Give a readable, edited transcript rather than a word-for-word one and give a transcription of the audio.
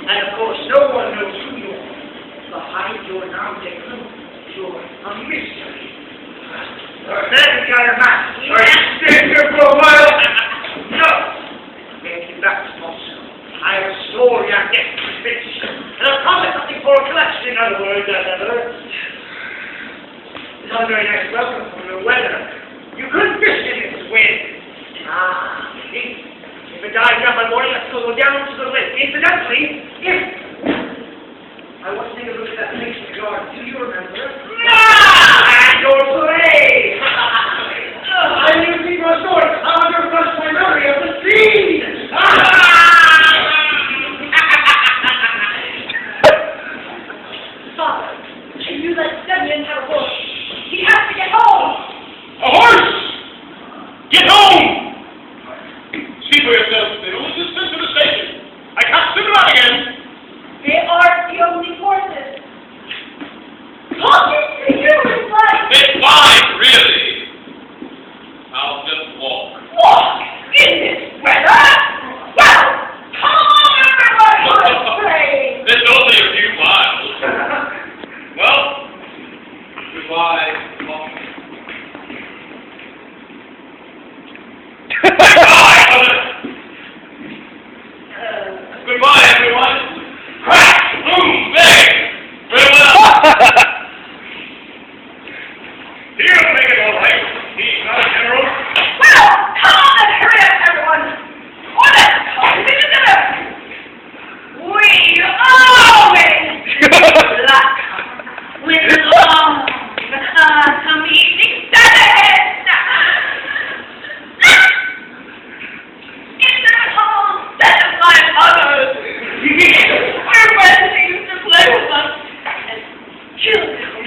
And of course, no one knows who you are. Behind your non-tech clue, you're a mystery. Then you got a mask. Are you staying here for a while? No. Get you back to Moscow. I have stored your next fish. And I've promised something for a collection. In other words, it's not a very nice welcome from the weather. You couldn't fish in this wind. See? If it dies down by morning, let's go down to the lake. Incidentally, if I want to take a look at that mason jar. Do you remember? And your play! I knew people were stories. How would you refresh my memory of the scene? Father, I knew that Semyon had a horse. He has to get home! A horse! Get home! See for yourself, Bill. This is sent to the station. I can't sit around again. They aren't the only horses. Talking to you is like... It's fine, really. I'll just walk. Walk in this weather? Well, come on, everybody, let's play! It's only a few miles. Well, goodbye, Mom. Goodbye, Mother. Goodbye, everyone. Crack, boom, bang. Farewell. He'll make it all right. He's not a general. Well, come on and hurry up, everyone! Or let's call it dinner! We always luck with long, some evening sessions! In the home set of my mother, where Wendy used to play with us, and children